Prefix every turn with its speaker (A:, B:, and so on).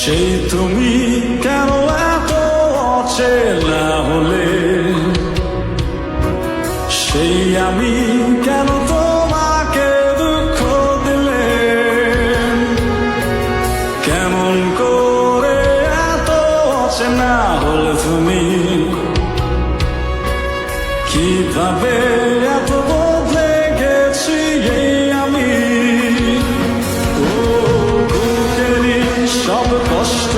A: সেই তুমি কেন এত অচেনা হলে, সেই আমি কেন তোমাকে দুঃখ দিলে, কেমন করে এত অচেনা হলে তুমি, কিভাবে এত বদলে গেছি এই আমি। ও বুকেরই সব কষ্ট